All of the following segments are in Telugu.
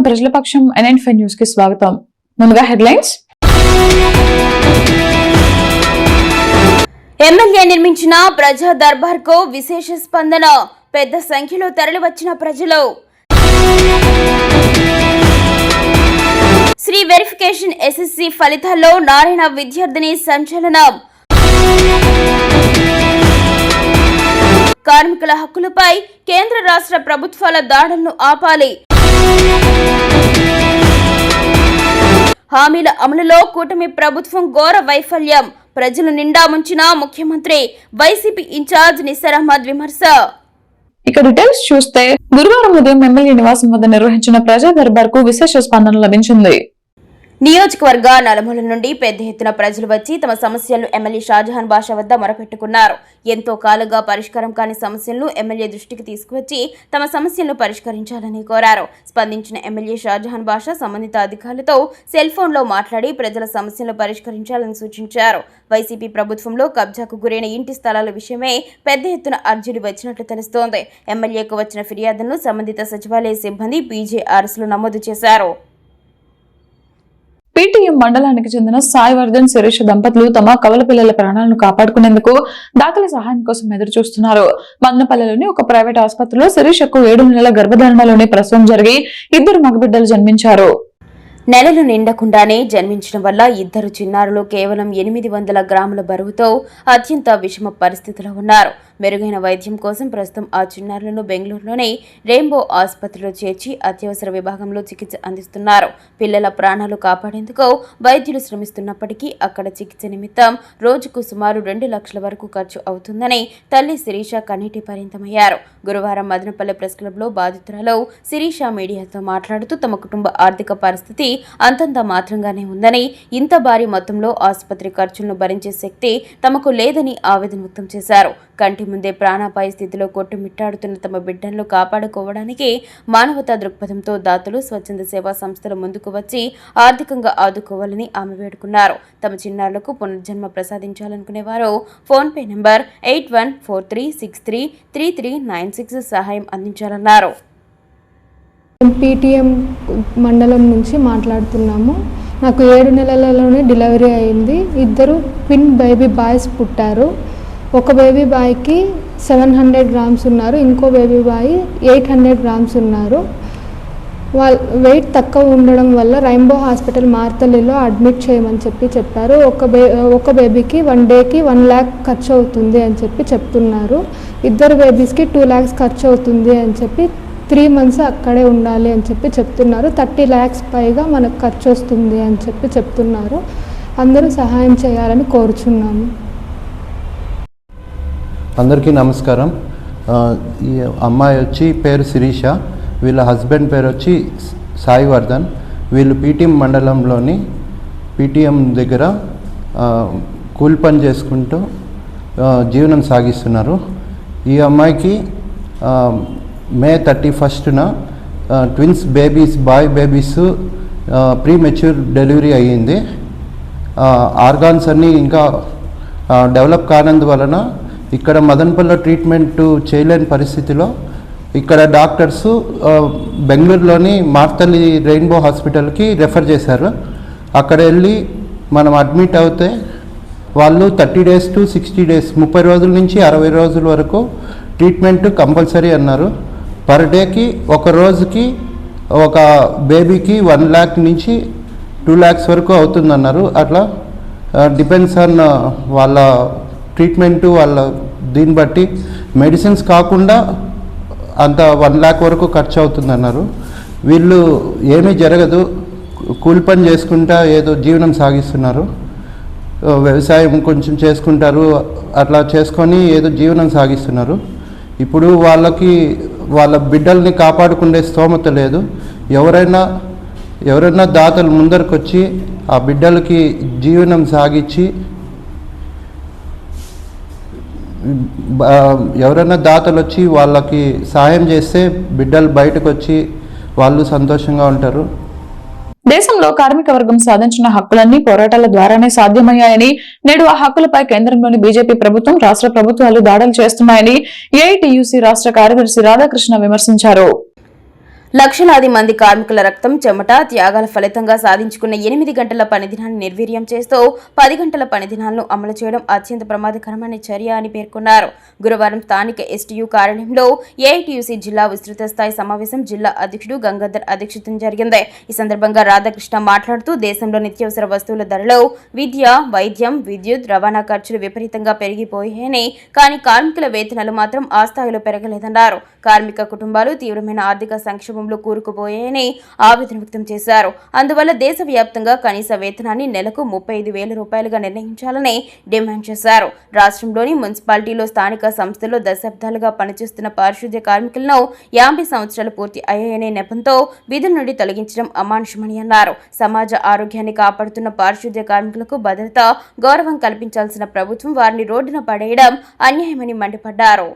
ప్రజల పక్షం NN5 న్యూస్ కి స్వాగతం. ముందుగా హెడ్లైన్స్. ఎమ్మెల్యే నిర్మించిన ప్రజా దర్బార్ కు విశేష స్పందన. పెద్ద సంఖ్యలో తరలివచ్చిన ప్రజలు. శ్రీ వెరిఫికేషన్ SSC ఫలితాల్లో నారాయణ విద్యార్థిని సంచలనం. కార్మికుల హక్కులపై కేంద్ర రాష్ట్ర ప్రభుత్వాల దాడులను ఆపాలి. హామీల అమలులో కూటమి ప్రభుత్వం ఘోర వైఫల్యం. ప్రజలు నిండా ముంచిన ముఖ్యమంత్రి. వైసీపీ ఇన్ఛార్జ్ నిసార్ అహ్మద్ విమర్శ. ఇక డీటెయిల్స్ చూస్తే గురువారం ఉదయం ఎమ్మెల్యే నివాసం వద్ద నిర్వహించిన ప్రజా దర్బార్ కు విశేష స్పందన లభించింది. నియోజకవర్గ నలుమూల నుండి పెద్ద ఎత్తున ప్రజలు వచ్చి తమ సమస్యలను ఎమ్మెల్యే షాజహాన్ బాషా వద్ద మొరపెట్టుకున్నారు. ఎంతో కాలంగా పరిష్కారం కాని సమస్యలను ఎమ్మెల్యే దృష్టికి తీసుకువచ్చి తమ సమస్యలను పరిష్కరించాలని కోరారు. స్పందించిన ఎమ్మెల్యే షాజహాన్ బాషా సంబంధిత అధికారులతో సెల్ ఫోన్లో మాట్లాడి ప్రజల సమస్యలను పరిష్కరించాలని సూచించారు. వైసీపీ ప్రభుత్వంలో కబ్జాకు గురైన ఇంటి స్థలాల విషయమే పెద్ద ఎత్తున అర్జీలు వచ్చినట్లు తెలుస్తోంది. ఎమ్మెల్యేకు వచ్చిన ఫిర్యాదులను సంబంధిత సచివాలయ సిబ్బంది PJRSలో నమోదు చేశారు. PTM మండలానికి చెందిన సాయివర్ధన్ శిరీష దంపతులు తమ కవల పిల్లల ప్రాణాలను కాపాడుకునేందుకు దాతల సహాయం కోసం ఎదురు చూస్తున్నారు. మదనపల్లెలోని ఒక ప్రైవేట్ ఆసుపత్రిలో శిరీషకు 7 నెలల గర్భధారణలోనే ప్రసవం జరిగి 2 మగబిడ్డలు జన్మించారు. నెలలు నిండకుండానే జన్మించడం వల్ల 2 చిన్నారులు కేవలం 800 గ్రాముల బరువుతో అత్యంత విషమ పరిస్థితిలో ఉన్నారు. మెరుగైన వైద్యం కోసం ప్రస్తుతం ఆ చిన్నారులను బెంగళూరులోని రెయిన్బో ఆసుపత్రిలో చేర్చి అత్యవసర విభాగంలో చికిత్స అందిస్తున్నారు. పిల్లల ప్రాణాలు కాపాడేందుకు వైద్యులు శ్రమిస్తున్నప్పటికీ అక్కడ చికిత్స నిమిత్తం రోజుకు సుమారు 2 లక్షల వరకు ఖర్చు అవుతుందని తల్లి శిరీష కన్నీటి పరిమితమయ్యారు. గురువారం మదనపల్లె ప్రెస్ క్లబ్లో బాధితురాలు శిరీష మీడియాతో మాట్లాడుతూ తమ కుటుంబ ఆర్థిక పరిస్థితి అంతంత మాత్రంగానే ఉందని, ఇంత భారీ మొత్తంలో ఆసుపత్రి ఖర్చులను భరించే శక్తి తమకు లేదని ఆవేదన వ్యక్తం చేశారు. కంటి ముందే ప్రాణాపాయ స్థితిలో కొట్టుమిట్టాడుతున్న తమ బిడ్డలను కాపాడుకోవడానికి మానవతా దృక్పథంతో దాతలు, స్వచ్ఛంద సేవా సంస్థలు ముందుకు వచ్చి ఆర్థికంగా ఆదుకోవాలని ఆమె వేడుకున్నారు. తమ చిన్నారులకు పునర్జన్మ ప్రసాదించాలనుకునేవారు ఫోన్పే నంబర్ 8143633396 సహాయం అందించాలన్నారు. PTM మండలం నుంచి మాట్లాడుతున్నాము. నాకు 7 నెలలలోనే డెలివరీ అయింది. 2 ట్విన్ బేబీ బాయ్స్ పుట్టారు. ఒక బేబీ బాయ్కి 700 గ్రామ్స్ ఉన్నారు, ఇంకో బేబీ బాయ్ 800 గ్రామ్స్ ఉన్నారు. వాళ్ళ వెయిట్ తక్కువ ఉండడం వల్ల రెయిన్బో హాస్పిటల్ మార్తల్లిలో అడ్మిట్ చేయమని చెప్పారు. ఒక బేబీకి 1 డేకి 1 lakh ఖర్చు అవుతుంది అని చెప్తున్నారు. 2 బేబీస్కి 2 lakhs ఖర్చు అవుతుంది అని 3 months అక్కడే ఉండాలి అని చెప్తున్నారు. 30 lakhs పైగా మనకు ఖర్చు వస్తుంది అని చెప్తున్నారు. అందరూ సహాయం చేయాలని కోరుచున్నాము. అందరికీ నమస్కారం. ఈ అమ్మాయి వచ్చి పేరు శిరీష, వీళ్ళ హస్బెండ్ పేరు వచ్చి సాయివర్ధన్. వీళ్ళు PTM మండలంలోని PTM దగ్గర కూలి పని చేసుకుంటూ జీవనం సాగిస్తున్నారు. ఈ అమ్మాయికి May 31st twins babies, boy babies premature delivery అయ్యింది. ఆర్గాన్స్ అన్నీ ఇంకా డెవలప్ కానందువలన ఇక్కడ మదనపల్లిలో ట్రీట్మెంట్ చేయలేని పరిస్థితిలో ఇక్కడ డాక్టర్సు బెంగళూరులోని మార్తల్లి రెయిన్బో హాస్పిటల్కి రెఫర్ చేశారు. అక్కడ వెళ్ళి మనం అడ్మిట్ అవుతే వాళ్ళు 30 days to 60 days 30 రోజుల నుంచి 60 రోజుల వరకు ట్రీట్మెంట్ కంపల్సరీ అన్నారు. పర్ డేకి ఒక రోజుకి ఒక బేబీకి 1 lakh నుంచి 2 lakhs వరకు అవుతుందన్నారు. అట్లా డిపెండ్స్ ఆన్ వాళ్ళ ట్రీట్మెంటు, వాళ్ళ దీన్ని బట్టి మెడిసిన్స్ కాకుండా అంత 1 lakh వరకు ఖర్చు అవుతుందన్నారు. వీళ్ళు ఏమీ జరగదు, కూలి పని చేసుకుంటా ఏదో జీవనం సాగిస్తున్నారు. వ్యవసాయం కొంచెం చేసుకుంటారు, అట్లా చేసుకొని ఏదో జీవనం సాగిస్తున్నారు. ఇప్పుడు వాళ్ళకి వాళ్ళ బిడ్డల్ని కాపాడుకునే స్తోమత లేదు. ఎవరైనా దాతలు ముందరకు వచ్చి ఆ బిడ్డలకి జీవనం సాగించి ఎవరైనా దాతలు వచ్చి వాళ్ళకి సహాయం చేస్తే బిడ్డలు బయటకు వచ్చి వాళ్ళు సంతోషంగా ఉంటారు. దేశంలో కార్మిక వర్గం సాధించిన హక్కులన్నీ పోరాటాల ద్వారానే సాధ్యమయ్యాయని, నేడు ఆ హక్కులపై కేంద్రంలోని బీజేపీ ప్రభుత్వం, రాష్ట్ర ప్రభుత్వాలు దాడులు చేస్తున్నాయని ఏఐటీయూసీ రాష్ట్ర కార్యదర్శి రాధాకృష్ణ విమర్శించారు. లక్షలాది మంది కార్మికుల రక్తం, చెమట, త్యాగాల ఫలితంగా సాధించుకున్న 8 గంటల పని దినాన్ని నిర్వీర్యం చేస్తూ 10 గంటల పని దినాలను అమలు చేయడం అత్యంత ప్రమాదకరమైన చర్య అని పేర్కొన్నారు. గురువారం స్థానిక ఎస్టీయూ కార్యాలయంలో ఏఐటీయూసీ జిల్లా విస్తృత స్థాయి సమావేశం జిల్లా అధ్యక్షుడు గంగాధర్ అధ్యక్షతన జరిగింది. ఈ సందర్భంగా రాధాకృష్ణ మాట్లాడుతూ దేశంలో నిత్యావసర వస్తువుల ధరలు, విద్య, వైద్యం, విద్యుత్, రవాణా ఖర్చులు విపరీతంగా పెరిగిపోయాయని, కానీ కార్మికుల వేతనాలు మాత్రం ఆ స్థాయిలో పెరగలేదన్నారు. కార్మిక కుటుంబాలు తీవ్రమైన ఆర్థిక సంక్షోభంలో కూరుకుపోయాయని ఆవేదన వ్యక్తం చేశారు. అందువల్ల దేశవ్యాప్తంగా కనీస వేతనాన్ని నెలకు 35,000 రూపాయలుగా నిర్ణయించాలని డిమాండ్ చేశారు. రాష్ట్రంలోని మున్సిపాలిటీలో, స్థానిక సంస్థల్లో దశాబ్దాలుగా పనిచేస్తున్న పారిశుద్ధ్య కార్మికులను 50 సంవత్సరాలు పూర్తి అయ్యాయనే నెపంతో విధుల నుండి తొలగించడం అమానుషమని అన్నారు. సమాజ ఆరోగ్యాన్ని కాపాడుతున్న పారిశుద్ధ్య కార్మికులకు భద్రత, గౌరవం కల్పించాల్సిన ప్రభుత్వం వారిని రోడ్డున పడేయడం అన్యాయమని మండిపడ్డారు.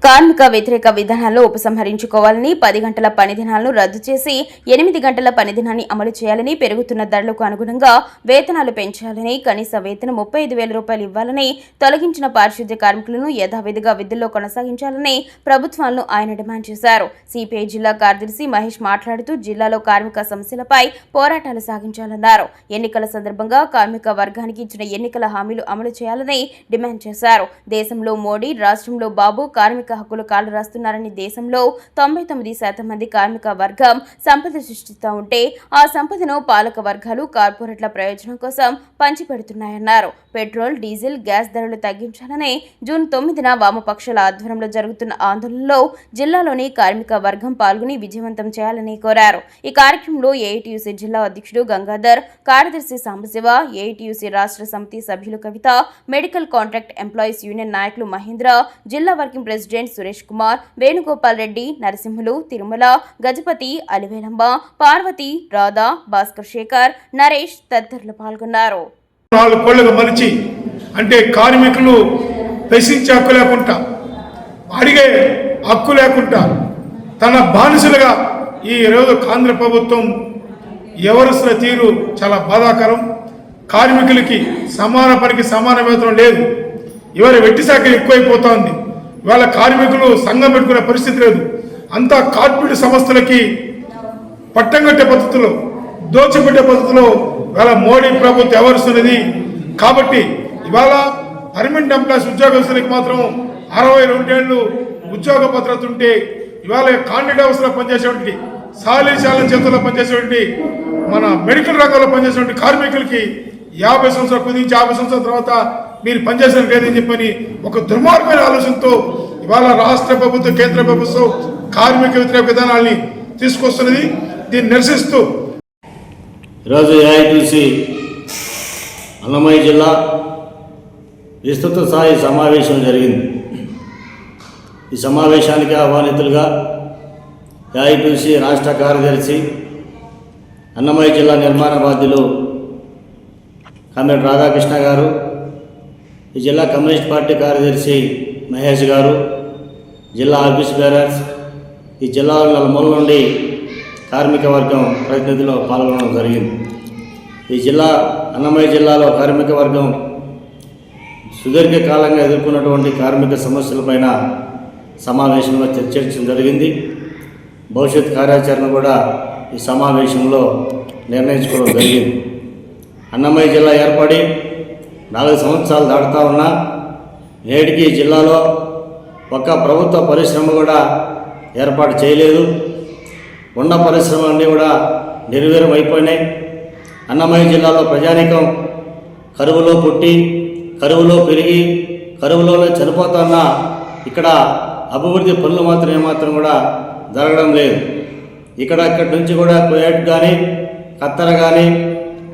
కార్మిక వ్యతిరేక విధానాలను ఉపసంహరించుకోవాలని, 10 గంటల పని దినాలను రద్దు చేసి 8 గంటల పని దినాన్ని అమలు చేయాలని, పెరుగుతున్న ధరలకు అనుగుణంగా వేతనాలు పెంచాలని, కనీస వేతనం 35,000 రూపాయలు ఇవ్వాలని, తొలగించిన పారిశుద్ధ్య కార్మికులను యథావిధిగా విధుల్లో కొనసాగించాలని ప్రభుత్వాలను ఆయన డిమాండ్ చేశారు. సిపిఐ జిల్లా కార్యదర్శి మహేష్ మాట్లాడుతూ జిల్లాలో కార్మిక సమస్యలపై పోరాటాలు సాగించాలన్నారు. ఎన్నికల సందర్భంగా కార్మిక వర్గానికి ఇచ్చిన ఎన్నికల హామీలు అమలు చేయాలని డిమాండ్ చేశారు. దేశంలో మోడీ, రాష్ట్రంలో బాబు కార్మిక హక్కులు కాలు రాస్తున్నారని, దేశంలో 99% మంది కార్మిక వర్గం సంపద సృష్టిస్తూ ఉంటే ఆ సంపదను పాలక వర్గాలు, కార్పొరేట్ల ప్రయోజనం కోసం పంచిపెడుతున్నాయన్నారు. పెట్రోల్, డీజిల్, గ్యాస్ ధరలు తగ్గించాలని జూన్ 9న వామపక్షాల ఆధ్వర్యంలో జరుగుతున్న ఆందోళనలో జిల్లాలోని కార్మిక వర్గం పాల్గొని విజయవంతం చేయాలని కోరారు. ఈ కార్యక్రమంలో ఏఐటీయూసీ జిల్లా అధ్యక్షుడు గంగాధర్, కార్యదర్శి సాంబశివ, ఏఐటీయూసీ రాష్ట్ర సమితి సభ్యులు కవిత, మెడికల్ కాంట్రాక్ట్ ఎంప్లాయీస్ యూనియన్ నాయకులు మహేంద్ర, జిల్లా వర్కింగ్ ప్రెసిడెంట్ సురేష్ కుమార్, వేణుగోపాల్ రెడ్డి, నరసింహులు, తిరుమల, గజపతి, అలివేలంబ, పార్వతి, రాధా, భాస్కర్ శేఖర్, నరేష్ తదితరులు పాల్గొన్నారు. 4 కోళ్లకు మలిచి అంటే కార్మికులు ప్రశ్నించే హక్కు లేకుండా, అడిగే హక్కు లేకుండా తన బానిసలుగా ఈ రోజు ఆంధ్ర ప్రభుత్వం వ్యవహరిస్తున్న తీరు చాలా బాధాకరం. కార్మికులకి సమాన పనికి సమాన వేతనం లేదు. ఇవాళ వెట్టి శాఖ ఎక్కువైపోతోంది. ఇవాళ కార్మికులు సంఘం పెట్టుకునే పరిస్థితి లేదు. అంతా కార్పొరేట్ సంస్థలకి పట్టం కట్టే పద్ధతిలో, దోచిపెట్టే పద్ధతిలో ఇవాళ మోడీ ప్రభుత్వం వ్యవహరిస్తున్నది. కాబట్టి ఇవాళ పర్మనెంట్ ఎంప్లాయీస్ ఉద్యోగస్తులకి మాత్రం 62 ఏళ్ళు ఉద్యోగ భద్రత ఉంటే, ఇవాళ కాంట్రాక్ట్ వ్యవస్థలో పనిచేసేటువంటి, సాలీశాల చేతుల్లో పనిచేసేటువంటి, మన మెడికల్ రంగంలో పనిచేసేటువంటి కార్మికులకి 50 సంవత్సరాలు కుదించి 50 సంవత్సరాల తర్వాత మీరు పనిచేసిన లేదని చెప్పని ఒక దుర్మార్గమైన ఆలోచనతో ఇవాళ రాష్ట్ర ప్రభుత్వం, కేంద్ర ప్రభుత్వం కార్మిక వ్యతిరేక విధానాల్ని తీసుకొస్తున్నది. దీన్ని నిరసిస్తూ ఈరోజు ఏఐటీయూసీ అన్నమయ్య జిల్లా విస్తృత స్థాయి సమావేశం జరిగింది. ఈ సమావేశానికి ఆహ్వానితులుగా ఏఐటీయూసీ రాష్ట్ర కార్యదర్శి, అన్నమయ్య జిల్లా నిర్మాణ బాధ్యులు కామ్రేడ్ రాధాకృష్ణ గారు, ఈ జిల్లా కమ్యూనిస్ట్ పార్టీ కార్యదర్శి మహేష్ గారు, జిల్లా ఆఫీస్ బేరర్స్, ఈ జిల్లా నలుమూల నుండి కార్మిక వర్గం ప్రతినిధులు పాల్గొనడం జరిగింది. ఈ జిల్లా అన్నమయ్య జిల్లాలో కార్మిక వర్గం సుదీర్ఘకాలంగా ఎదుర్కొన్నటువంటి కార్మిక సమస్యలపైన సమావేశంలో చర్చించడం జరిగింది. భవిష్యత్ కార్యాచరణ కూడా ఈ సమావేశంలో నిర్ణయించుకోవడం జరిగింది. అన్నమయ్య జిల్లా ఏర్పడి 4 సంవత్సరాలు దాటుతా ఉన్నా నేటికి జిల్లాలో ఒక్క ప్రభుత్వ పరిశ్రమ కూడా ఏర్పాటు చేయలేదు. ఉన్న పరిశ్రమలన్నీ కూడా నిర్వీర్యం అయిపోయినాయి. అన్నమయ్య జిల్లాలో ప్రజానీకం కరువులో పుట్టి, కరువులో పెరిగి, కరువులోనే చనిపోతున్నా ఇక్కడ అభివృద్ధి పనులు మాత్రం ఏమాత్రం కూడా జరగడం లేదు. ఇక్కడి నుంచి కూడా కువైట్ కానీ, ఖత్తర్ కానీ,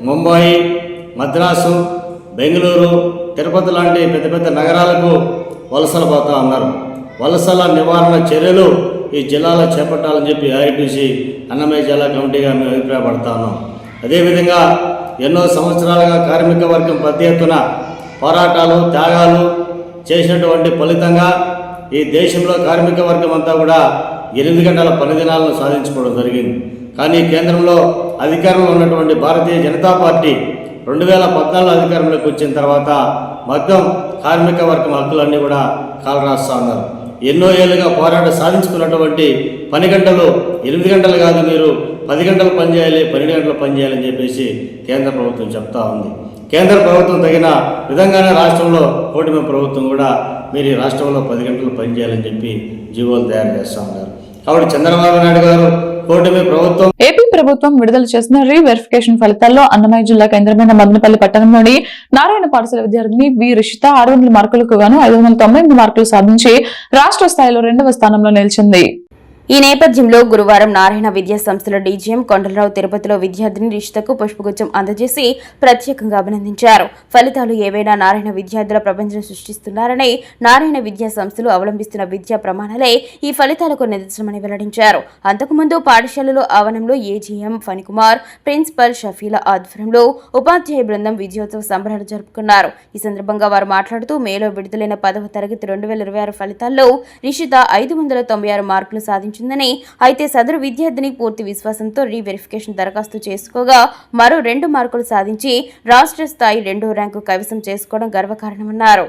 ముంబాయి, మద్రాసు, బెంగళూరు, తిరుపతి లాంటి పెద్ద పెద్ద నగరాలకు వలసలు పోతూ ఉన్నారు. వలసల నివారణ చర్యలు ఈ జిల్లాలో చేపట్టాలని చెప్పి ఏఐటీయూసీ అన్నమయ్య జిల్లా కమిటీగా మేము అభిప్రాయపడతా ఉన్నాం. అదేవిధంగా ఎన్నో సంవత్సరాలుగా కార్మిక వర్గం పెద్ద ఎత్తున పోరాటాలు, త్యాగాలు చేసినటువంటి ఫలితంగా ఈ దేశంలో కార్మిక వర్గం అంతా కూడా 8 గంటల పని దినాలను సాధించుకోవడం జరిగింది. కానీ కేంద్రంలో అధికారంలో ఉన్నటువంటి భారతీయ జనతా పార్టీ 2014 అధికారంలోకి వచ్చిన తర్వాత మొత్తం కార్మిక వర్గం హక్కులన్నీ కూడా కాలరాస్తా ఉన్నారు. ఎన్నో ఏళ్ళుగా పోరాటం సాధించుకున్నటువంటి పని గంటలు 8 గంటలు కాదు, మీరు 10 గంటలు పనిచేయాలి, 12 గంటలు పనిచేయాలని చెప్పేసి కేంద్ర ప్రభుత్వం చెప్తా ఉంది. కేంద్ర ప్రభుత్వం తగిన విధంగానే రాష్ట్రంలో కూటమి ప్రభుత్వం కూడా మీరు ఈ రాష్ట్రంలో 10 గంటలు పనిచేయాలని చెప్పి జీవోలు తయారు చేస్తూ ఉన్నారు. కాబట్టి చంద్రబాబు నాయుడు గారు కూటమి ప్రభుత్వం ఏపీ ప్రభుత్వం విడుదల చేసిన రీవెరిఫికేషన్ ఫలితాల్లో అన్నమయ్య జిల్లా కేంద్రమైన మదనపల్లి పట్టణంలోని నారాయణ పాఠశాల విద్యార్థిని వి రిషిత 600 మార్కులకు గాను 598 మార్కులు సాధించి రాష్ట్ర స్థాయిలో 2వ స్థానంలో నిలిచింది. ఈ నేపథ్యంలో గురువారం నారాయణ విద్యా సంస్థల డీజీఎం కొండలరావు తిరుపతిలో విద్యార్థిని రిషితకు పుష్పగుచ్చం అందజేసి ప్రత్యేకంగా అభినందించారు. ఫలితాలు ఏవైనా నారాయణ విద్యార్థుల ప్రపంచం సృష్టిస్తున్నారని, నారాయణ విద్యా సంస్థలు అవలంబిస్తున్న విద్యా ప్రమాణాలే ఈ ఫలితాలకు నిదర్శనమని వెల్లడించారు. అంతకుముందు పాఠశాలలో ఆవరణంలో ఏజీఎం ఫణికుమార్, ప్రిన్సిపల్ షఫీల ఆధ్వర్యంలో ఉపాధ్యాయ బృందం విజయోత్సవ సంబరాలు జరుపుకున్నారు. ఈ సందర్భంగా వారు మాట్లాడుతూ మేలో విడుదలైన 10వ తరగతి 2026 ఫలితాల్లో రిషిత 596 మార్కులు సాధించింది. అయితే సదరు విద్యార్థిని పూర్తి విశ్వాసంతో రీవెరిఫికేషన్ దరఖాస్తు చేసుకోగా మరో 2 మార్కులు సాధించి రాష్ట్ర స్థాయి 2వ ర్యాంకు కైవసం చేసుకోవడం గర్వకారణమన్నారు.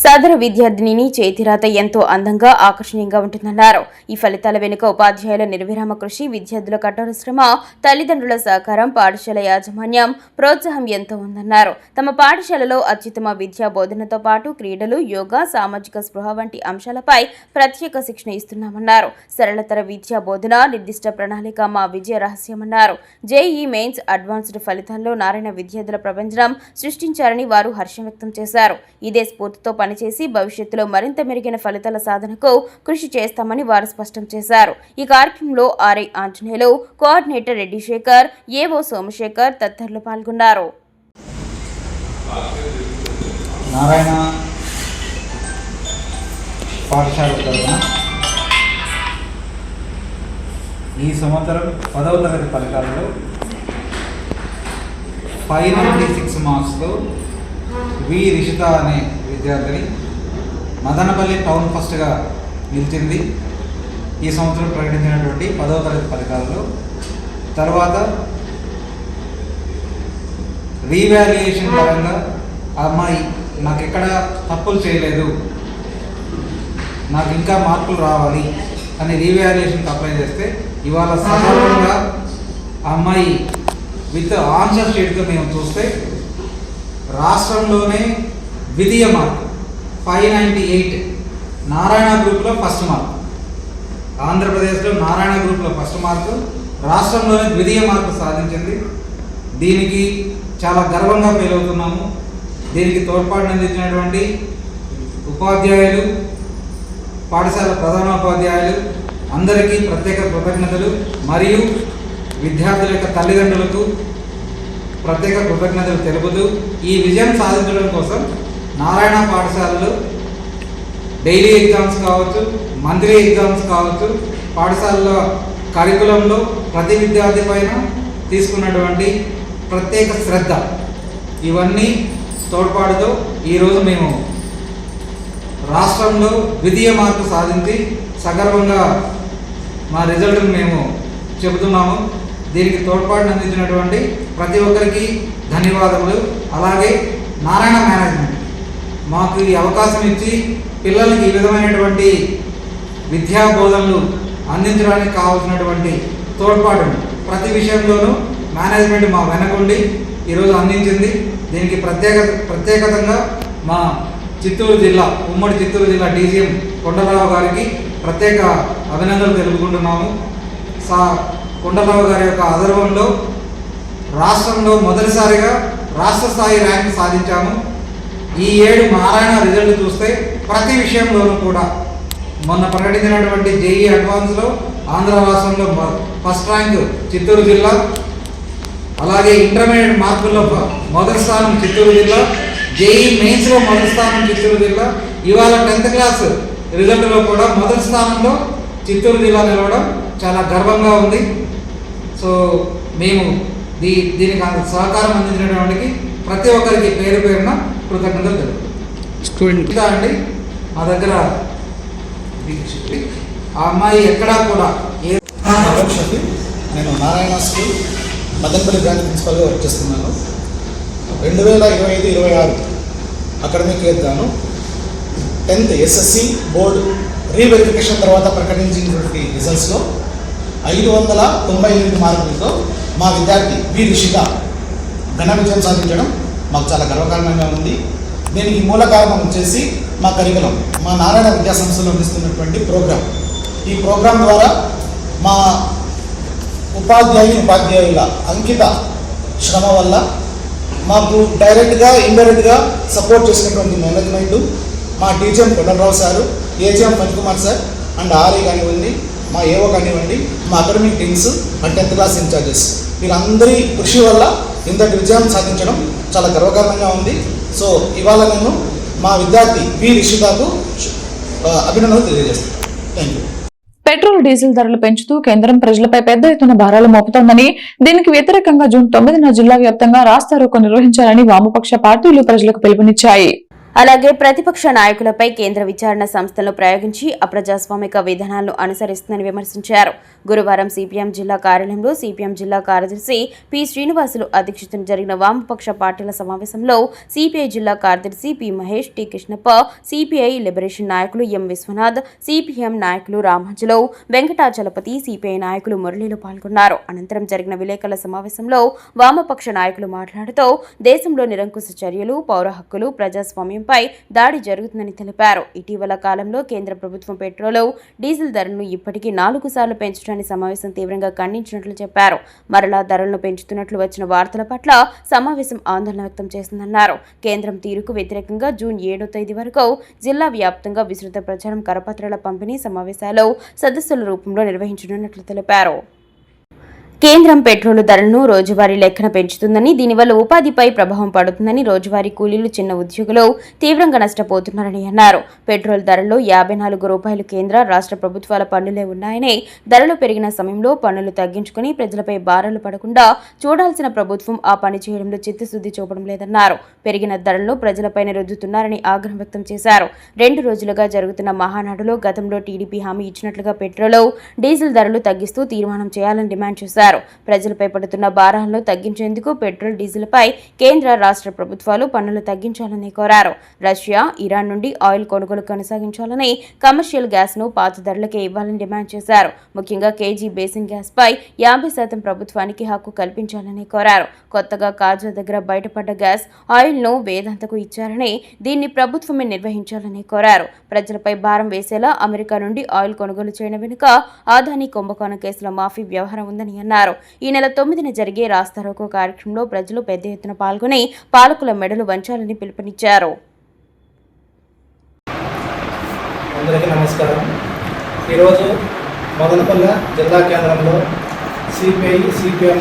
సదరు విద్యార్థిని చేతిరాత ఎంతో అందంగా ఆకర్షణీయంగా ఉంటుందన్నారు. ఈ ఫలితాల వెనుక ఉపాధ్యాయుల నిర్విరామ కృషి, విద్యార్థుల కఠోర శ్రమ, తల్లిదండ్రుల సహకారం, పాఠశాల యాజమాన్యం ప్రోత్సాహం ఎంతో ఉందన్నారు. తమ పాఠశాలలో అత్యుత్తమ విద్యా బోధనతో పాటు క్రీడలు, యోగా, సామాజిక స్పృహ వంటి అంశాలపై ప్రత్యేక శిక్షణ ఇస్తున్నామన్నారు. సరళతర విద్యా బోధన, నిర్దిష్ట ప్రణాళిక మా విజయ రహస్యమన్నారు. జేఈ మెయిన్స్ అడ్వాన్స్డ్ ఫలితాల్లో నారాయణ విద్యార్థుల ప్రపంచం సృష్టించారని వారు హర్షం వ్యక్తం చేశారు. ఇదే స్ఫూర్తితో పనిచేసి భవిష్యత్తులో మరింత మెరుగైన ఫలితాల సాధనకు కృషి చేస్తామని వారు స్పష్టం చేశారు. ఈ కార్యక్రమంలో ఆర్ఐ ఆంజనేయులు, కోఆర్డినేటర్ రెడ్డి శేఖర్, ఏవో సోమశేఖర్ తదితరులు పాల్గొన్నారు. నారాయణ పాఠశాల తరఫున ఈ సంవత్సరం 10వ తరగతి ఫలితాలలో 596 మార్క్స్లో వి రిషిత అనే విద్యార్థిని మదనపల్లి టౌన్ ఫస్ట్గా నిలిచింది. ఈ సంవత్సరం ప్రకటించినటువంటి 10వ తరగతి ఫలితాల్లో తర్వాత రీవాల్యుయేషన్ పరంగా ఆ అమ్మాయి నాకు ఎక్కడ తప్పులు చేయలేదు, నాకు ఇంకా మార్కులు రావాలి అని రీవాల్యుయేషన్కి అప్లై చేస్తే ఇవాళ సఫలంగా ఆ అమ్మాయి విత్ ఆన్సర్ షీట్గా మేము చూస్తే రాష్ట్రంలోనే ద్వితీయ మార్క్ 598, నారాయణ గ్రూప్లో ఫస్ట్ మార్క్, ఆంధ్రప్రదేశ్లో నారాయణ గ్రూప్లో ఫస్ట్ మార్కు, రాష్ట్రంలోనే ద్వితీయ మార్కు సాధించింది. దీనికి చాలా గర్వంగా ఫీల్ అవుతున్నాము. దీనికి తోడ్పాటును అందించినటువంటి ఉపాధ్యాయులు, పాఠశాల ప్రధానోపాధ్యాయులు అందరికీ ప్రత్యేక కృతజ్ఞతలు మరియు విద్యార్థుల యొక్క తల్లిదండ్రులకు ప్రత్యేక కృతజ్ఞతలు తెలుపుతూ ఈ విజయం సాధించడం కోసం నారాయణ పాఠశాలలు డైలీ ఎగ్జామ్స్ కావచ్చు, మంత్లీ ఎగ్జామ్స్ కావచ్చు, పాఠశాలలో కరికులంలో ప్రతి విద్యార్థి పైన తీసుకున్నటువంటి ప్రత్యేక శ్రద్ధ, ఇవన్నీ తోడ్పాటుతో ఈరోజు మేము రాష్ట్రంలో ద్వితీయ మార్కు సాధించి సగర్వంగా మా రిజల్ట్ను మేము చెబుతున్నాము. దీనికి తోడ్పాటును అందించినటువంటి ప్రతి ఒక్కరికి ధన్యవాదములు. అలాగే నారాయణ మేనేజ్మెంట్ మాకు ఈ అవకాశం ఇచ్చి పిల్లలకి ఈ విధమైనటువంటి విద్యా బోధనలు అందించడానికి కావాల్సినటువంటి తోడ్పాటును ప్రతి విషయంలోనూ మేనేజ్మెంట్ మా వెనకుండి ఈరోజు అందించింది. దీనికి ప్రత్యేకంగా మా చిత్తూరు జిల్లా, ఉమ్మడి చిత్తూరు జిల్లా డీజీఎం కొండలరావు గారికి ప్రత్యేక అభినందనలు తెలుపుకుంటున్నాము. కొండలరావు గారి యొక్క ఆధ్వర్యంలో రాష్ట్రంలో మొదటిసారిగా రాష్ట్ర స్థాయి ర్యాంకు సాధించాము. ఈ ఏడు నారాయణ రిజల్ట్ చూస్తే ప్రతి విషయంలోనూ కూడా మొన్న ప్రకటించినటువంటి జేఈ అడ్వాన్స్లో ఆంధ్ర రాష్ట్రంలో ఫస్ట్ ర్యాంకు చిత్తూరు జిల్లా, అలాగే ఇంటర్మీడియట్ మార్కుల్లో మొదటి స్థానం చిత్తూరు జిల్లా, జేఈ మెయిన్స్లో మొదటి స్థానం చిత్తూరు జిల్లా, ఇవాళ 10th క్లాస్ రిజల్ట్లో కూడా మొదటి స్థానంలో చిత్తూరు జిల్లా నిలవడం చాలా గర్వంగా ఉంది. సో మేము దీనికి సహకారం అందించినటువంటి ప్రతి ఒక్కరికి పేరు పేరున కృతజ్ఞతలు తెలుపుతాం. అండి మా దగ్గర ఆ అమ్మాయి ఎక్కడా కూడా నేను నారాయణ స్కూల్ మదనపల్లి బ్రాంచ్ ప్రిన్సిపల్గా వర్క్ చేస్తున్నాను. 2025-26 అకాడమిక్ ఇయర్ గాను 10th ఎస్ఎస్సి బోర్డు రీవెరిఫికేషన్ తర్వాత ప్రకటించినటువంటి రిజల్ట్స్లో 598 మార్కులతో మా విద్యార్థి వి రిషిత ఘన విజయం సాధించడం మాకు చాలా గర్వకారణంగా ఉంది. దీనికి మూల కారణం వచ్చేసి మా కరికులం, మా నారాయణ విద్యా సంస్థలో అందిస్తున్నటువంటి ప్రోగ్రాం. ఈ ప్రోగ్రాం ద్వారా మా ఉపాధ్యాయుల అంకిత శ్రమ వల్ల మాకు డైరెక్ట్గా ఇండైరెక్ట్గా సపోర్ట్ చేసినటువంటి మేనేజ్మెంటు, మా teacher Kondalarao sir, AGM Phanikumar sir and RA కానివ్వండి, మా ఏఓ కానివ్వండి, మా academic teams and 10th class incharges, వీరందరి కృషి వల్ల ఇంతటి విజయం సాధించడం చాలా గర్వకారణంగా ఉంది. సో ఇవాళ నేను మా విద్యార్థి వి రిషితాకు అభినందనలు తెలియజేస్తాను. Thank you. పెట్రోల్ డీజిల్ ధరలు పెంచుతూ కేంద్రం ప్రజలపై పెద్ద ఎత్తున భారాలు మోపుతోందని, దీనికి వ్యతిరేకంగా జూన్ 9న జిల్లా వ్యాప్తంగా రాస్తారోకో నిర్వహించాలని వామపక్ష పార్టీలు ప్రజలకు పిలుపునిచ్చాయి. అలాగే ప్రతిపక్ష నాయకులపై కేంద్ర విచారణ సంస్థలను ప్రయోగించి అప్రజాస్వామిక విధానాలను అనుసరిస్తుందని విమర్శించారు. గురువారం సిపిఎం జిల్లా కార్యాలయంలో సిపిఎం జిల్లా కార్యదర్శి పి శ్రీనివాసులు అధ్యక్షతన జరిగిన వామపక్ష పార్టీల సమావేశంలో సిపిఐ జిల్లా కార్యదర్శి P Mahesh, T Krishnappa, CPI liberation నాయకులు ఎం విశ్వనాథ్, సిపిఎం నాయకులు రామాంజలో, వెంకటాచలపతి, సిపిఐ నాయకులు మురళీలు పాల్గొన్నారు. అనంతరం జరిగిన విలేకరుల సమావేశంలో వామపక్ష నాయకులు మాట్లాడుతూ దేశంలో నిరంకుశ చర్యలు, పౌర హక్కులు, ప్రజాస్వామ్యం పై దాడి జరుగుతుందని తెలిపారు. ఇటీవల కాలంలో కేంద్ర ప్రభుత్వం పెట్రోల్, డీజిల్ ధరలను ఇప్పటికీ 4 సార్లు పెంచడాన్ని సమావేశం తీవ్రంగా ఖండించినట్లు చెప్పారు. మరలా ధరలను పెంచుతున్నట్లు వచ్చిన వార్తల పట్ల సమావేశం ఆందోళన వ్యక్తం చేసిందన్నారు. కేంద్రం తీరుకు వ్యతిరేకంగా జూన్ 7వ తేదీ వరకు జిల్లా వ్యాప్తంగా విస్తృత ప్రచారం, కరపత్రాల పంపిణీ, సమావేశాలు సదస్సుల రూపంలో నిర్వహించనున్నట్లు తెలిపారు. కేంద్రం పెట్రోలు ధరలను రోజువారీ లెక్కన పెంచుతుందని, దీనివల్ల ఉపాధిపై ప్రభావం పడుతుందని, రోజువారీ కూలీలు, చిన్న ఉద్యోగులు తీవ్రంగా నష్టపోతున్నారని అన్నారు. పెట్రోల్ ధరల్లో 54 రూపాయలు కేంద్ర, రాష్ట్ర ప్రభుత్వాల పన్నులే ఉన్నాయని, ధరలు పెరిగిన సమయంలో పన్నులు తగ్గించుకుని ప్రజలపై భారాలు పడకుండా చూడాల్సిన ప్రభుత్వం ఆ పని చేయడంలో చిత్తశుద్ధి చూపడం లేదన్నారు. పెరిగిన ధరలను ప్రజలపైన రుద్దుతున్నారని ఆగ్రహం వ్యక్తం చేశారు. 2 రోజులుగా జరుగుతున్న మహానాడులో గతంలో టీడీపీ హామీ ఇచ్చినట్లుగా పెట్రోల్, డీజిల్ ధరలు తగ్గిస్తూ తీర్మానం చేయాలని డిమాండ్ చేశారు. ప్రజలపై పడుతున్న భారాలను తగ్గించేందుకు పెట్రోల్, డీజిల్పై కేంద్ర, రాష్ట్ర ప్రభుత్వాలు పన్నులు తగ్గించాలని కోరారు. రష్యా, ఇరాన్ నుండి ఆయిల్ కొనుగోలు కొనసాగించాలని, కమర్షియల్ గ్యాస్ ను పాత ధరలకే ఇవ్వాలని డిమాండ్ చేశారు. ముఖ్యంగా కేజీ బేసిన్ గ్యాస్ పై 50% ప్రభుత్వానికి హక్కు కల్పించాలని కోరారు. కొత్తగా కాజా దగ్గర బయటపడ్డ గ్యాస్ ఆయిల్ ను వేదాంతకు ఇచ్చారని, దీన్ని ప్రభుత్వమే నిర్వహించాలని కోరారు. ప్రజలపై భారం వేసేలా అమెరికా నుండి ఆయిల్ కొనుగోలు చేయడం వెనుక ఆదాని కుంభకోణం కేసుల మాఫీ వ్యవహారం ఉందని అన్నారు. ఈ నెల 9న జరిగే రాస్తారోకో కార్యక్రమంలో ప్రజలు పెద్ద ఎత్తున పాల్గొని పాలకుల మెడలు వంచాలని పిలుపునిచ్చారు. అందరికీ నమస్కారం. ఈరోజు మదనపల్లె జిల్లా కేంద్రంలో సిపిఐ, సిపిఎం,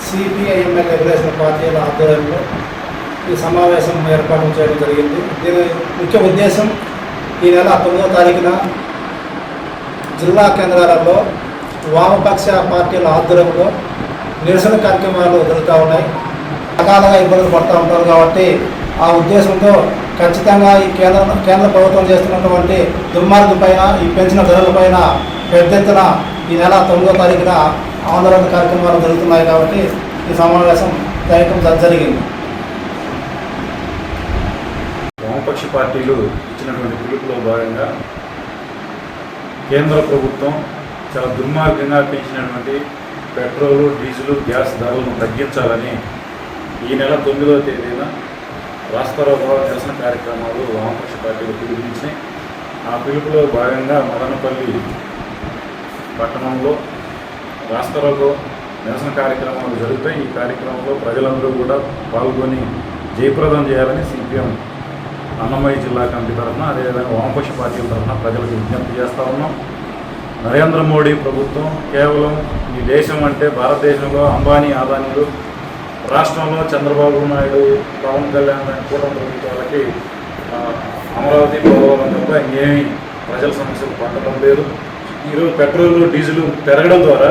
సిపిఐఎంఎల్ లిబరేషన్ పార్టీల ఆధ్వర్యంలో ఈ సమావేశం ఏర్పాటు చేయడం జరిగింది. దీని ముఖ్య ఉద్దేశం ఈ నెల 9వ తారీఖున జిల్లా కేంద్రాలలో వామపక్ష పార్టీల ఆధ్వర్యంలో నిరసన కార్యక్రమాలు జరుగుతూ ఉన్నాయి. రకాలుగా ఇబ్బందులు పడుతూ ఉంటారు కాబట్టి ఆ ఉద్దేశంతో ఖచ్చితంగా ఈ కేంద్ర ప్రభుత్వం చేస్తున్నటువంటి దుర్మార్గం పైన, ఈ పెంచిన ధరలపైన పెద్ద ఎత్తున ఈ నెల 9వ తారీఖున ఆందోళన కార్యక్రమాలు జరుగుతున్నాయి. కాబట్టి ఈ సమావేశం జరిగింది. వామపక్ష పార్టీలు ఇచ్చినటువంటి పిలుపులో భాగంగా కేంద్ర ప్రభుత్వం చాలా దుర్మార్గంగా పెంచినటువంటి పెట్రోలు, డీజిల్, గ్యాస్ ధరలను తగ్గించాలని ఈ నెల 9వ తేదీన రాస్తారోకో నిరసన కార్యక్రమాలు వామపక్ష పార్టీలు పిలుపునిచ్చినాయి. ఆ పిలుపులో భాగంగా మదనపల్లి పట్టణంలో రాస్తారోకో నిరసన కార్యక్రమాలు జరుగుతాయి. ఈ కార్యక్రమంలో ప్రజలందరూ కూడా పాల్గొని జయప్రదం చేయాలని సిపిఎం అన్నమయ్య జిల్లా కమిటీ తరఫున, అదేవిధంగా వామపక్ష పార్టీల తరఫున ప్రజలకు విజ్ఞప్తి చేస్తూ ఉన్నాం. నరేంద్ర మోడీ ప్రభుత్వం కేవలం ఈ దేశం అంటే భారతదేశంలో అంబానీ, అదానీలు, రాష్ట్రంలో చంద్రబాబు నాయుడు, పవన్ కళ్యాణ్ కూటమి ప్రభుత్వాలకి అమరావతి, పోలవరం తప్ప ఇంకేమీ ప్రజల సమస్యలు పండడం లేదు. ఈరోజు పెట్రోల్, డీజిల్ పెరగడం ద్వారా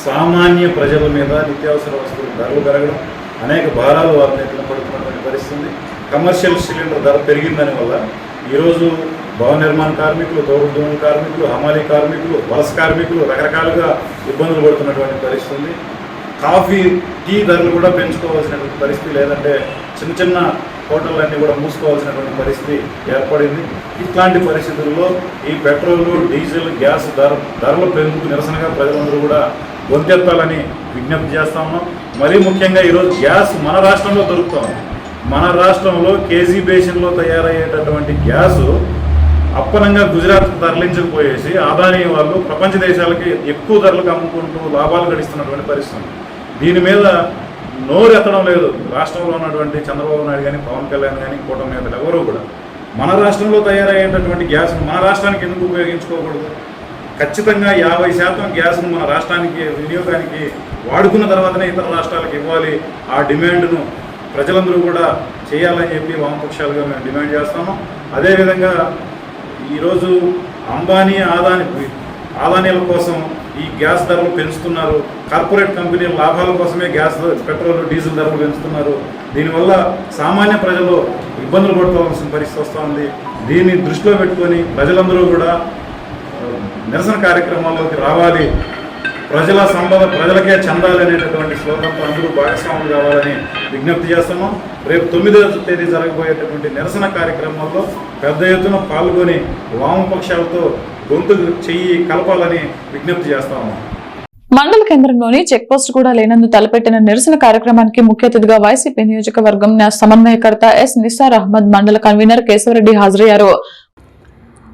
సామాన్య ప్రజల మీద నిత్యావసర వస్తువుల ధరలు పెరగడం, అనేక భారాలు వారి నెత్తిన పడుతున్నటువంటి పరిస్థితి. కమర్షియల్ సిలిండర్ ధర పెరిగిందని వల్ల ఈరోజు భవన నిర్మాణ కార్మికులు, తోపుడు కార్మికులు, హమాలీ కార్మికులు, వలస కార్మికులు రకరకాలుగా ఇబ్బందులు పడుతున్నటువంటి పరిస్థితి. కాఫీ, టీ ధరలు కూడా పెంచుకోవాల్సినటువంటి పరిస్థితి. లేదంటే చిన్న చిన్న హోటళ్ళన్నీ కూడా మూసుకోవాల్సినటువంటి పరిస్థితి ఏర్పడింది. ఇట్లాంటి పరిస్థితుల్లో ఈ పెట్రోలు, డీజిల్, గ్యాస్ ధరల పెరుగుకు నిరసనగా ప్రజలందరూ కూడా గొంతెత్తాలని విజ్ఞప్తి చేస్తా ఉన్నాం. మరీ ముఖ్యంగా ఈరోజు గ్యాస్ మన రాష్ట్రంలో దొరుకుతుంది. మన రాష్ట్రంలో కేజీ బేసిన్లో తయారయ్యేటటువంటి గ్యాసు అప్పనంగా గుజరాత్కు తరలించకపోయేసి అదానీ వాళ్ళు ప్రపంచ దేశాలకి ఎక్కువ ధరలకు అమ్ముకుంటూ లాభాలు గడిస్తున్నటువంటి పరిస్థితి. దీని మీద నోరు ఎత్తడం లేదు రాష్ట్రంలో ఉన్నటువంటి చంద్రబాబు నాయుడు కానీ, పవన్ కళ్యాణ్ కానీ, కూటమి నేతలు ఎవరూ కూడా. మన రాష్ట్రంలో తయారయ్యేటటువంటి గ్యాస్ మన రాష్ట్రానికి ఎందుకు ఉపయోగించుకోకూడదు? ఖచ్చితంగా 50% గ్యాస్ను మన రాష్ట్రానికి వినియోగానికి వాడుకున్న తర్వాతనే ఇతర రాష్ట్రాలకు ఇవ్వాలి. ఆ డిమాండ్ను ప్రజలందరూ కూడా చేయాలని చెప్పి వామపక్షాలుగా మేము డిమాండ్ చేస్తాము. అదేవిధంగా ఈరోజు అంబానీ, ఆదానీల కోసం ఈ గ్యాస్ ధరలు పెంచుతున్నారు. కార్పొరేట్ కంపెనీల లాభాల కోసమే గ్యాస్, పెట్రోల్, డీజిల్ ధరలు పెంచుతున్నారు. దీనివల్ల సామాన్య ప్రజలు ఇబ్బందులు పడుకోవాల్సిన పరిస్థితి వస్తుంది. దీన్ని దృష్టిలో పెట్టుకొని ప్రజలందరూ కూడా నిరసన కార్యక్రమాల్లోకి రావాలి. ప్రజల సంపద ప్రజలకే చెందాలి అనేటటువంటి శ్లోకంతో అందరూ భాగస్వాములు కావాలని విజ్ఞప్తి చేస్తున్నాం. రేపు 9వ తేదీ జరగబోయేటటువంటి నిరసన కార్యక్రమాల్లో పెద్ద ఎత్తున పాల్గొని వామపక్షాలతో గొంతు చెయ్యి కలపాలని విజ్ఞప్తి చేస్తాము. మండల కేంద్రంలోని చెక్ పోస్ట్ కూడా లేనందు తలపెట్టిన నిరసన కార్యక్రమానికి ముఖ్య అతిథిగా వైసీపీ నియోజకవర్గం సమన్వయకర్త ఎస్ నిసార్ అహ్మద్, మండల కన్వీనర్ కేశవరెడ్డి హాజరయ్యారు.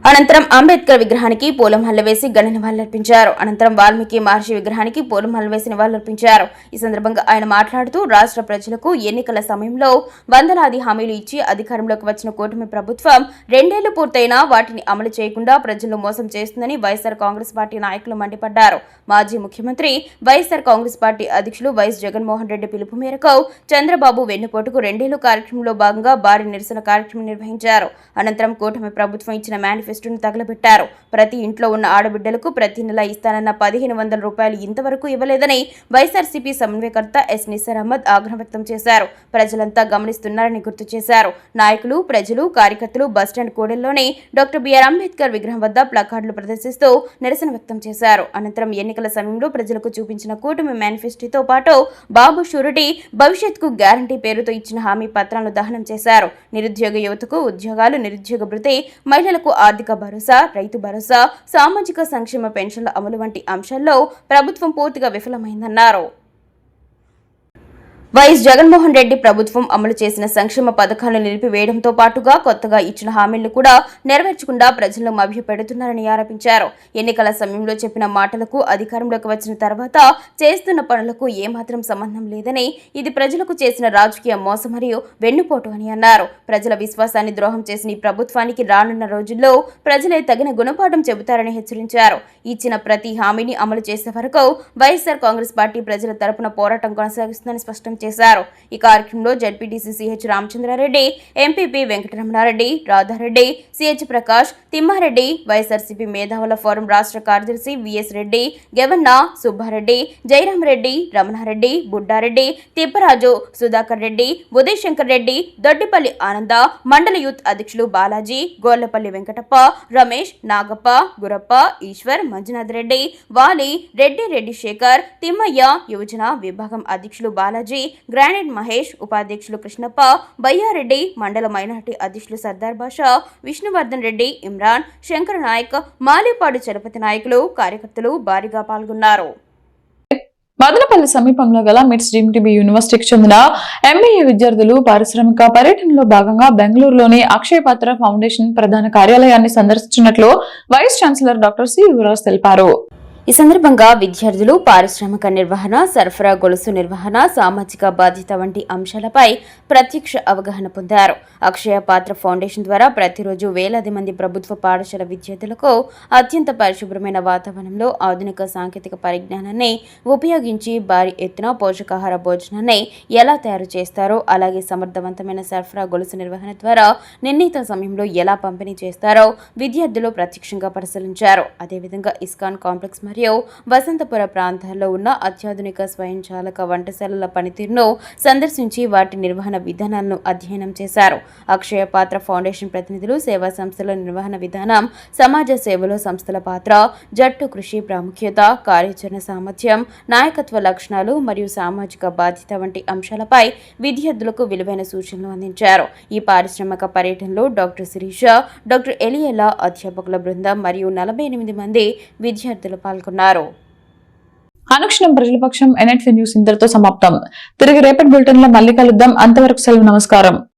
అనంతరం అంబేద్కర్ విగ్రహానికి పూలమాలలు వేసి ఘన నివాళులర్పించారు. అనంతరం వాల్మీకి మహర్షి విగ్రహానికి పూలమాలలు వేసి నివాళులర్పించారు. ఈ సందర్భంగా ఆయన మాట్లాడుతూ రాష్ట్ర ప్రజలకు ఎన్నికల సమయంలో వందలాది హామీలు ఇచ్చి అధికారంలోకి వచ్చిన కూటమి ప్రభుత్వం 2 ఏళ్లు పూర్తయినా వాటిని అమలు చేయకుండా ప్రజలను మోసం చేస్తుందని వైఎస్ఆర్ కాంగ్రెస్ పార్టీ నాయకులు మండిపడ్డారు. మాజీ ముఖ్యమంత్రి వైఎస్ఆర్ కాంగ్రెస్ పార్టీ అధ్యక్షులు వైఎస్ జగన్మోహన్ రెడ్డి పిలుపు మేరకు చంద్రబాబు వెన్నుపోటుకు 2 ఏళ్లు కార్యక్రమంలో భాగంగా భారీ నిరసన కార్యక్రమం నిర్వహించారు. అనంతరం కూటమి ప్రభుత్వం ఇచ్చిన మేనిఫెస్టోను తగలబెట్టారు. ప్రతి ఇంట్లో ఉన్న ఆడబిడ్డలకు ప్రతి నెల ఇస్తానన్న 1500 రూపాయలు ఇంతవరకు ఇవ్వలేదని వైఎస్ఆర్సీపీ సమన్వయకర్త ఎస్ నిసార్ అహ్మద్ ఆగ్రహం వ్యక్తం చేశారు. ప్రజలంతా గమనిస్తున్నారని గుర్తు చేశారు. నాయకులు, ప్రజలు, కార్యకర్తలు బస్టాండ్ కూడలిలోని డాక్టర్ బిఆర్ అంబేద్కర్ విగ్రహం వద్ద ప్లకార్డులు ప్రదర్శిస్తూ నిరసన వ్యక్తం చేశారు. అనంతరం ఎన్నికల సమయంలో ప్రజలకు చూపించిన కూటమి మేనిఫెస్టోతో పాటు బాబు షూరిటీ, భవిష్యత్కు గ్యారంటీ పేరుతో ఇచ్చిన హామీ పత్రాలను దహనం చేశారు. నిరుద్యోగ యువతకు ఉద్యోగాలు, నిరుద్యోగ భృతి, మహిళలకు ఆర్థిక భరోసా, రైతు భరోసా, సామాజిక సంక్షేమ పెన్షన్ల అమలు వంటి అంశాల్లో ప్రభుత్వం పూర్తిగా విఫలమైందన్నారు. వైఎస్ జగన్మోహన్ రెడ్డి ప్రభుత్వం అమలు చేసిన సంక్షేమ పథకాలను నిలిపివేయడంతో పాటుగా కొత్తగా ఇచ్చిన హామీలను కూడా నెరవేర్చకుండా ప్రజలను మభ్యపెడుతున్నారని ఆరోపించారు. ఎన్నికల సమయంలో చెప్పిన మాటలకు అధికారంలోకి వచ్చిన తర్వాత చేస్తున్న పనులకు ఏమాత్రం సంబంధం లేదని, ఇది ప్రజలకు చేసిన రాజకీయ మోసం మరియు వెన్నుపోటు అని అన్నారు. ప్రజల విశ్వాసాన్ని ద్రోహం చేసిన ఈ ప్రభుత్వానికి రానున్న రోజుల్లో ప్రజలే తగిన గుణపాఠం చెబుతారని హెచ్చరించారు. ఇచ్చిన ప్రతి హామీని అమలు చేసే వరకు వైఎస్ఆర్ కాంగ్రెస్ పార్టీ ప్రజల తరపున పోరాటం కొనసాగిస్తుందని స్పష్టం చేశారు. ఈ కార్యక్రమంలో ZPTC CH Ramachandrareddy, MPP Venkataramanareddy, Radhareddy, CH Prakash, Thimmareddy, YSRCP మేధావుల ఫోరం రాష్ట్ర కార్యదర్శి విఎస్ రెడ్డి, గెవన్న, సుబ్బారెడ్డి, జయరామరెడ్డి, రమణారెడ్డి, బుడ్డారెడ్డి, తిప్పరాజు, సుధాకర్ రెడ్డి, ఉదయ్ శంకర్ రెడ్డి, దొడ్డిపల్లి ఆనంద, మండల యూత్ అధ్యక్షులు బాలాజీ, గోర్లపల్లి వెంకటప్ప, రమేష్, నాగప్ప, గురప్ప, ఈశ్వర్, మంజునాథ్ రెడ్డి, వాలి, రెడ్డి శేఖర్, తిమ్మయ్య, యువజన విభాగం అధ్యక్షులు బాలాజీ, గ్రానైట్ మహేష్, ఉపాధ్యక్షులు కృష్ణప్ప, బయ్యారెడ్డి, మండల మైనార్టీ అధ్యక్షులు సర్దార్ బాషా, విష్ణువర్ధన్ రెడ్డి, ఇమ్రాన్, శంకర్ నాయక్, మాలిపాడు చలపతి నాయకులు, కార్యకర్తలు భారీగా పాల్గొన్నారు. మదనపల్లి సమీపంలో గల మిట్స్ డిమ్టిబి యూనివర్సిటీకి చెందిన ఎంబీఏ విద్యార్థులు పారిశ్రామిక పర్యటనలో భాగంగా బెంగళూరులోని అక్షయ పాత్ర ఫౌండేషన్ ప్రధాన కార్యాలయాన్ని సందర్శించినట్లు vice chancellor doctor C Yuvaraj తెలిపారు. ఈ సందర్భంగా విద్యార్థులు పారిశ్రామిక నిర్వహణ, సరఫరా గొలుసు నిర్వహణ, సామాజిక బాధ్యత వంటి అంశాలపై ప్రత్యక్ష అవగాహన పొందారు. అక్షయ పాత్ర ఫౌండేషన్ ద్వారా ప్రతిరోజు వేలాది మంది ప్రభుత్వ పాఠశాల విద్యార్థులకు అత్యంత పరిశుభ్రమైన వాతావరణంలో ఆధునిక సాంకేతిక పరిజ్ఞానాన్ని ఉపయోగించి భారీ ఎత్తున పోషకాహార భోజనాన్ని ఎలా తయారు చేస్తారో, అలాగే సమర్థవంతమైన సరఫరా గొలుసు నిర్వహణ ద్వారా నిర్ణీత సమయంలో ఎలా పంపిణీ చేస్తారో విద్యార్థులు ప్రత్యక్షంగా పరిశీలించారు. అదేవిధంగా ఇస్కాన్ కాంప్లెక్స్ మరియు వసంతపుర ప్రాంతాల్లో ఉన్న అత్యాధునిక స్వయంచాలక వంటశాలల పనితీరును సందర్శించి వాటి నిర్వహణ విధానాలను అధ్యయనం చేశారు. అక్షయ పాత్ర ఫౌండేషన్ ప్రతినిధులు సేవా సంస్థల నిర్వహణ విధానం, సమాజ సేవలో సంస్థల పాత్ర, జట్టు కృషి ప్రాముఖ్యత, కార్యాచరణ సామర్థ్యం, నాయకత్వ లక్షణాలు మరియు సామాజిక బాధ్యత వంటి అంశాలపై విద్యార్థులకు విలువైన సూచనలు అందించారు. ఈ పారిశ్రామిక పర్యటనలో డాక్టర్ శిరీష, డాక్టర్ ఎలియలా, అధ్యాపకుల బృందం మరియు 48 మంది విద్యార్థులు పాల్గొన్నారు. అనుక్షణం ప్రజల పక్షం NNT న్యూస్ ఇంతటితో సమాప్తం. తిరిగి రేపటి బులెటిన్ లో మళ్ళీ కలుద్దాం. అంతవరకు సెలవు. నమస్కారం.